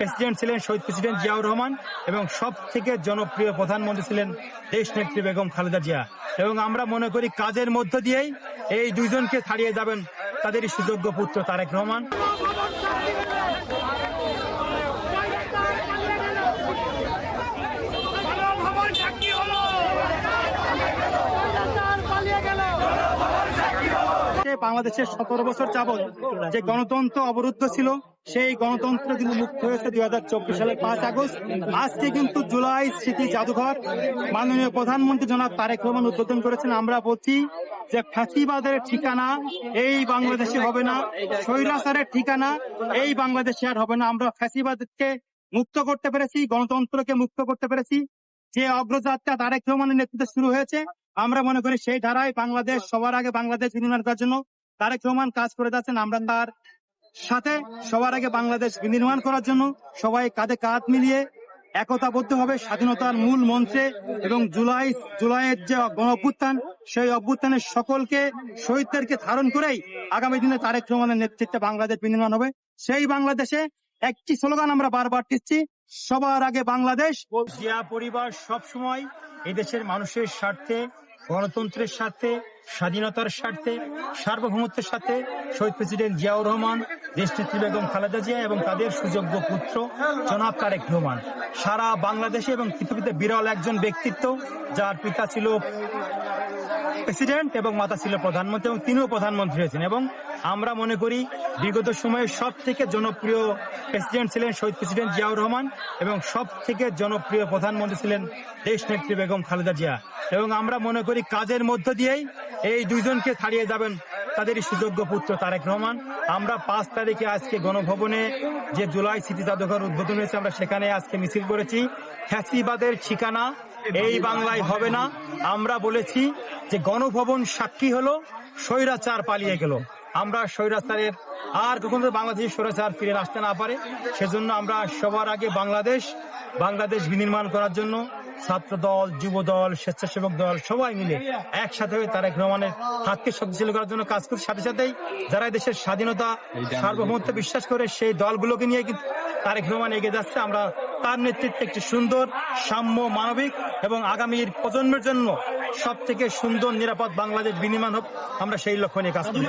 President ছিলেন শহীদ president Ziaur Rahman এবং সব থেকে জনপ্রিয় প্রধানমন্ত্রী ছিলেন দেশ নেত্রী বেগম খালেদা জিয়া। এবং আমরা মনে করি কাজের মধ্য দিয়েই এই দুইজনকে ছাড়িয়ে যাবেন তাদেরই সুযোগ্য পুত্র তারেক রহমান। বাংলাদেশের 17 বছর যাবৎ যে গণতন্ত্র অবরুদ্ধ ছিল সেই গণতন্ত্র কিন্তু মুক্ত হয়েছে 2024 সালের 5 আগস্ট। আজকে কিন্তু জুলাই স্মৃতি জাদুঘর মাননীয় প্রধানমন্ত্রী জনাব তারেক রহমান উদ্বোধন করেছেন। আমরা বলছি যে ফ্যাসিবাদের ঠিকানা এই বাংলাদেশে হবে না, স্বৈরাচারের ঠিকানা এই বাংলাদেশে আর হবে না। আমরা ফ্যাসিবাদকে মুক্ত করতে পেরেছি, গণতন্ত্রকে মুক্ত করতে পেরেছি। যে অগ্রযাত্রা তারেক রহমানের নেতৃত্বে শুরু হয়েছে, আমরা মনে করি সেই ধারায় বাংলাদেশ সবার আগে বাংলাদেশ বিনির্মাণ করার জন্য তারেক রহমান কাজ করে যাচ্ছেন। আমরা তার সাথে সবার আগে বাংলাদেশ বিনির্মাণ করার জন্য সবাই কাঁধে কাঁধ মিলিয়ে একতাবদ্ধ হবে স্বাধীনতার মূল মন্ত্রে এবং জুলাইয়ের যে গণ অভ্যুত্থান সেই অভ্যুত্থানের সকলকে শহীদদেরকে ধারণ করেই আগামী দিনে তারেক রহমানের নেতৃত্বে বাংলাদেশ বিনির্মাণ হবে। সেই বাংলাদেশে একটি স্লোগান আমরা বারবার দিচ্ছি, সবার আগে বাংলাদেশ। জিয়া পরিবার সবসময় এদেশের মানুষের স্বার্থে, গণতন্ত্রের স্বার্থে, স্বাধীনতার স্বার্থে, সার্বভৌমত্বের সাথে শহীদ প্রেসিডেন্ট জিয়াউর রহমান, দেশনেত্রী বেগম খালেদা জিয়া এবং তাদের সুযোগ্য পুত্র জনাব তারেক রহমান সারা বাংলাদেশে এবং পৃথিবীতে বিরল একজন ব্যক্তিত্ব, যার পিতা ছিল প্রেসিডেন্ট এবং মাতা ছিল প্রধানমন্ত্রী এবং তিনিও প্রধানমন্ত্রী হয়েছেন। এবং আমরা মনে করি বিগত সময়ে সব থেকে জনপ্রিয় প্রেসিডেন্ট ছিলেন শহীদ প্রেসিডেন্ট জিয়াউর রহমান এবং সব থেকে জনপ্রিয় প্রধানমন্ত্রী ছিলেন দেশ নেত্রী বেগম খালেদা জিয়া। এবং আমরা মনে করি কাজের মধ্য দিয়েই এই দুইজনকে ছাড়িয়ে যাবেন তাদেরই সুযোগ্য পুত্র তারেক রহমান। আমরা 5 তারিখে আজকে গণভবনে যে জুলাই স্মৃতি জাদুঘর উদ্বোধন হয়েছে, আমরা সেখানে আজকে মিছিল করেছি। ফ্যাসিবাদের ঠিকানা এই বাংলায় হবে না। আমরা বলেছি যে গণভবন সাক্ষী হলো স্বৈরাচার পালিয়ে গেল। আমরা স্বৈরাচারের আর কখনো বাংলাদেশের স্বৈরাচার ফিরে আসতে না পারে, সেজন্য আমরা সবার আগে বাংলাদেশ বিনির্মাণ করার জন্য ছাত্র দল, যুব দল, স্বেচ্ছাসেবক দল সবাই মিলে একসাথে হয়ে তারেক রহমানের হাতকে শক্তিশালী করার জন্য কাজ করছে। সাথে সাথেই যারা দেশের স্বাধীনতা সার্বভৌমত্ব বিশ্বাস করে সেই দলগুলোকে নিয়ে কিন্তু তারেক রহমান এগিয়ে যাচ্ছে। আমরা তার নেতৃত্বে একটি সুন্দর, সাম্য, মানবিক এবং আগামীর প্রজন্মের জন্য সব থেকে সুন্দর নিরাপদ বাংলাদেশ বিনির্মাণ হোক, আমরা সেই লক্ষ্য নিয়ে কাজ করি।